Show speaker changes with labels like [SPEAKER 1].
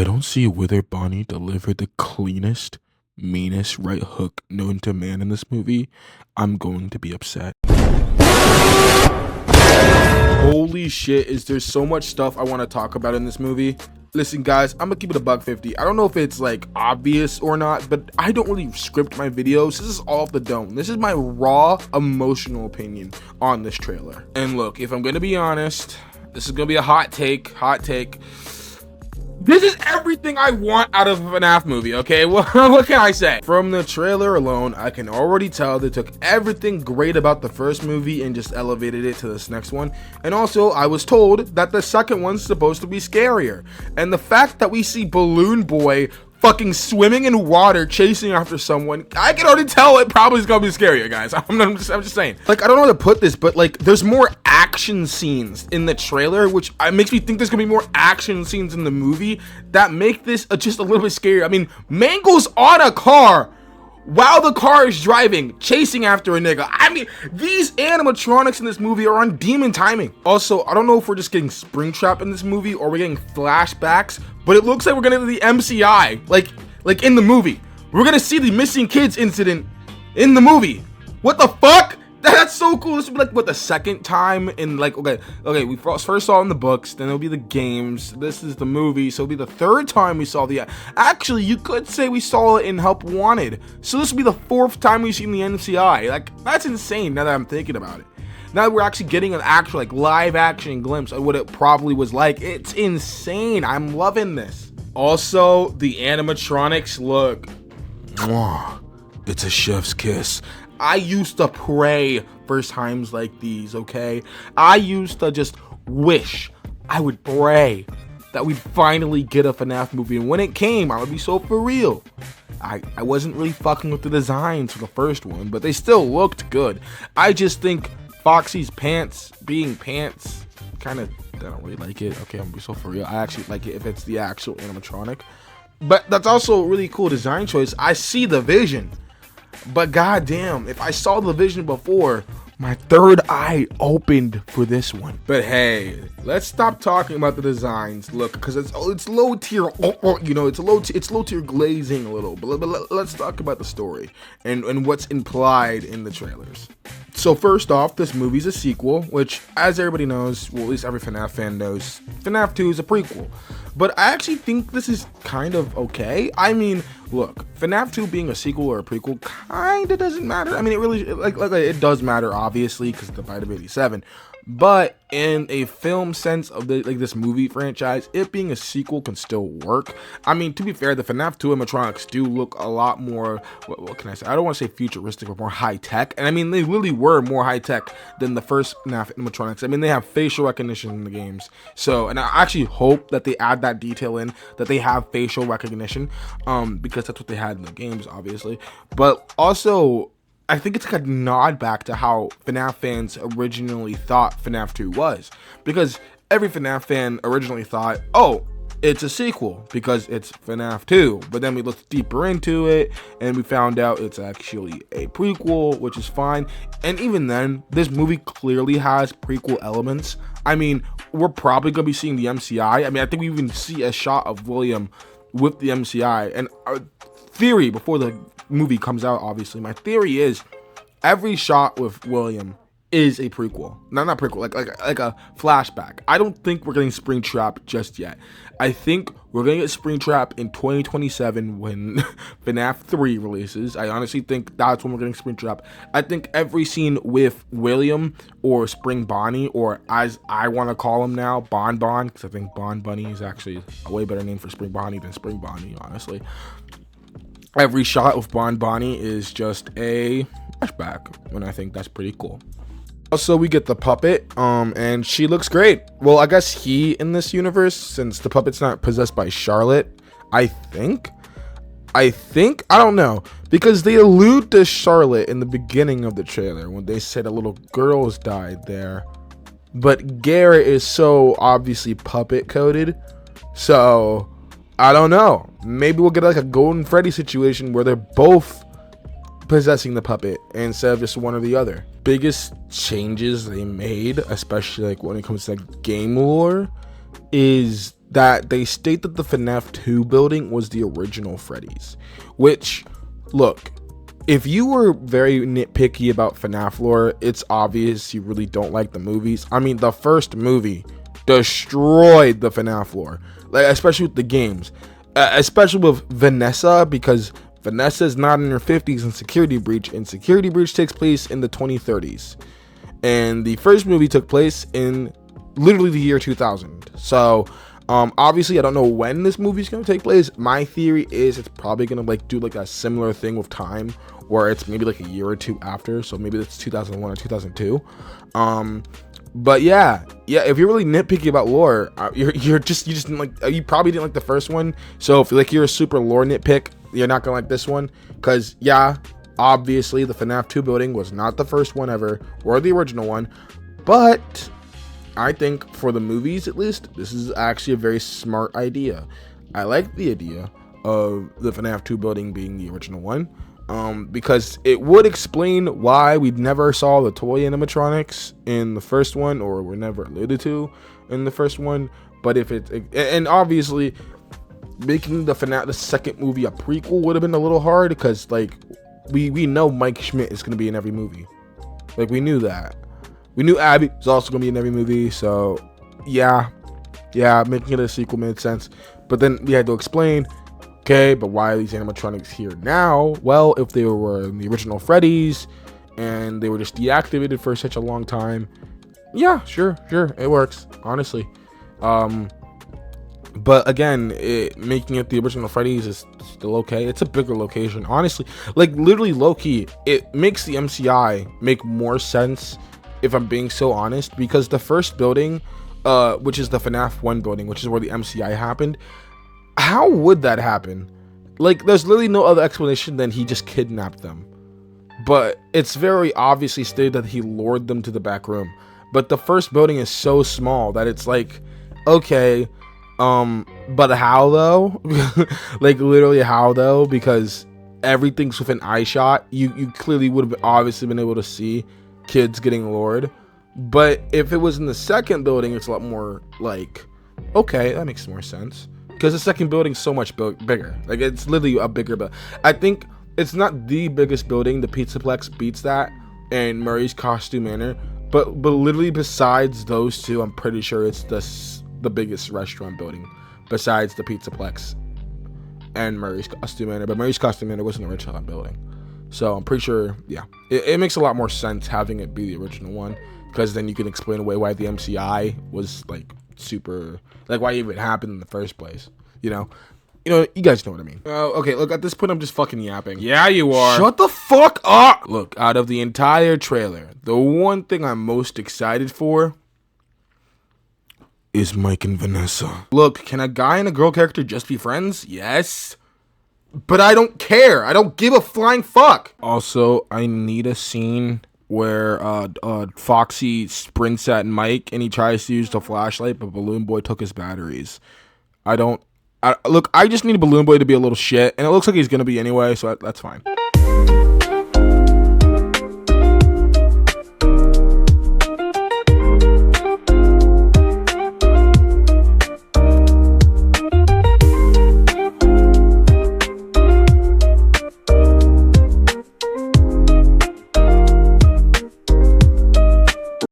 [SPEAKER 1] I don't see whether Bonnie delivered the cleanest, meanest right hook known to man in this movie. I'm going to be upset. Holy shit, is there so much stuff I want to talk about in this movie. Listen guys, I'm gonna keep it a $1.50. I don't know if it's like obvious or not, but I don't really script my videos. This is all off the dome. This is my raw emotional opinion on this trailer. And look, if I'm gonna be honest, this is gonna be a hot take. This is everything I want out of a Fnaf movie, okay? Well, what can I say? From the trailer alone, I can already tell they took everything great about the first movie and just elevated it to this next one. And also, I was told that the second one's supposed to be scarier. And the fact that we see Balloon Boy fucking swimming in water chasing after someone, I can already tell it probably is gonna be scarier, guys. I'm just saying. Like, I don't know how to put this, but like there's more action scenes in the trailer, which makes me think there's gonna be more action scenes in the movie that make this just a little bit scarier. I mean, Mango's on a car while the car is driving, chasing after a nigga. I mean, these animatronics in this movie are on demon timing. Also, I don't know if we're just getting Springtrap in this movie or we're getting flashbacks, but it looks like we're gonna do the MCI, like in the movie. We're gonna see the missing kids incident in the movie. What the fuck? That's so cool. This would be like, what, the second time in like, okay, we first saw it in the books, then it'll be the games, this is the movie, so it'll be the third time we saw the, actually, you could say we saw it in Help Wanted, so this will be the fourth time we've seen the NCI. Like, that's insane now that I'm thinking about it. Now that we're actually getting an actual, like, live action glimpse of what it probably was like, it's insane. I'm loving this. Also, the animatronics look, it's a chef's kiss. I used to pray for times like these, okay? I used to just wish, I would pray that we'd finally get a Fnaf movie. And when it came, I would be so for real. I wasn't really fucking with the designs for the first one, but they still looked good. I just think Foxy's pants being pants, kind of, I don't really like it. Okay, I'm gonna be so for real. I actually like it if it's the actual animatronic. But that's also a really cool design choice. I see the vision. But goddamn, if I saw the vision before, my third eye opened for this one. But hey, let's stop talking about the designs. Look, because it's low tier. You know, it's low tier glazing a little. But let's talk about the story and what's implied in the trailers. So first off, this movie's a sequel, which, as everybody knows, well, at least every Fnaf fan knows, Fnaf 2 is a prequel. But I actually think this is kind of okay. I mean, look, Fnaf 2 being a sequel or a prequel kind of doesn't matter. I mean, it really, like it does matter, obviously, because of the Bite of 87. But in a film sense of this movie franchise, it being a sequel can still work. I mean, to be fair, the Fnaf 2 animatronics do look a lot more, what can I say? I don't want to say futuristic, but more high-tech. And I mean, they really were more high-tech than the first Fnaf animatronics. I mean, they have facial recognition in the games. So, and I actually hope that they add that detail in, that they have facial recognition, because that's what they had in the games, obviously. But also, I think it's like a nod back to how Fnaf fans originally thought Fnaf 2 was. Because every Fnaf fan originally thought, oh, it's a sequel because it's Fnaf 2. But then we looked deeper into it and we found out it's actually a prequel, which is fine. And even then, this movie clearly has prequel elements. I mean, we're probably going to be seeing the MCI. I mean, I think we even see a shot of William with the MCI. And our theory before the movie comes out, obviously, my theory is every shot with William is a prequel. Not prequel, like a flashback. I don't think we're getting Springtrap just yet. I think we're gonna get Springtrap in 2027 when Fnaf 3 releases. I honestly think that's when we're getting Springtrap. I think every scene with William or Spring Bonnie, or as I want to call him now, Bon, because I think Bon Bunny is actually a way better name for Spring Bonnie than Spring Bonnie, honestly. Every shot with Bonnie is just a flashback, and I think that's pretty cool. Also, we get the puppet, and she looks great. Well, I guess he in this universe, since the puppet's not possessed by Charlotte, I think, I don't know, because they allude to Charlotte in the beginning of the trailer when they said a little girl's died there, but Garrett is so obviously puppet coded, so I don't know. Maybe we'll get like a Golden Freddy situation where they're both possessing the puppet instead of just one or the other. Biggest changes they made, especially like when it comes to like game lore, is that they state that the FNAF 2 building was the original Freddy's, which, look, if you were very nitpicky about FNAF lore, it's obvious you really don't like the movies. I mean, the first movie destroyed the FNAF lore, like, especially with the games, especially with Vanessa, because Vanessa is not in her 50s in Security Breach, and Security Breach takes place in the 2030s. And the first movie took place in literally the year 2000. So, obviously, I don't know when this movie is going to take place. My theory is it's probably going to like do like a similar thing with time, where it's maybe like a year or two after. So maybe it's 2001 or 2002. But yeah, if you're really nitpicky about lore, you just didn't like, you probably didn't like the first one. So if like you're a super lore nitpick, you're not gonna like this one, because yeah, obviously the FNAF 2 building was not the first one ever or the original one, but I think for the movies at least, this is actually a very smart idea. I like the idea of the FNAF 2 building being the original one, because it would explain why we never saw the toy animatronics in the first one, or were never alluded to in the first one. But if it, and obviously making the FNAF the second movie a prequel would have been a little hard, because like we know Mike Schmidt is going to be in every movie. Like, we knew that. We knew Abby was also going to be in every movie. So yeah, making it a sequel made sense. But then we had to explain, okay, but why are these animatronics here now? Well, if they were in the original Freddy's and they were just deactivated for such a long time, yeah, sure, it works, honestly. But again, making it the original Freddy's is still okay. It's a bigger location, honestly. Like, literally, low-key, it makes the MCI make more sense, if I'm being so honest, because the first building, which is the FNAF 1 building, which is where the MCI happened, how would that happen? Like, there's literally no other explanation than he just kidnapped them. But it's very obviously stated that he lured them to the back room. But the first building is so small that it's like, okay, but how though? Like, literally how though? Because everything's within eye shot. You clearly would have obviously been able to see kids getting lured. But if it was in the second building, it's a lot more like, okay, that makes more sense. Because the second building's so much bigger. Like, it's literally a bigger building. I think it's not the biggest building. The Pizzaplex beats that, and Murray's Costume Manor. But literally besides those two, I'm pretty sure it's the biggest restaurant building besides the Pizzaplex and Murray's Costume Manor. But Murray's Costume Manor wasn't a restaurant building. So I'm pretty sure, yeah. It makes a lot more sense having it be the original one, because then you can explain away why the MCI was like super, like why it even happened in the first place, you know, you guys know what I mean. Okay, look, at this point I'm just fucking yapping.
[SPEAKER 2] Yeah, you are.
[SPEAKER 1] Shut the fuck up. Look, out of the entire trailer, the one thing I'm most excited for is Mike and Vanessa. Look, can a guy and a girl character just be friends? Yes, but I don't care. I don't give a flying fuck. Also, I need a scene where Foxy sprints at Mike and he tries to use the flashlight, but Balloon Boy took his batteries. Look, I just need Balloon Boy to be a little shit, and it looks like he's gonna be anyway, so that's fine.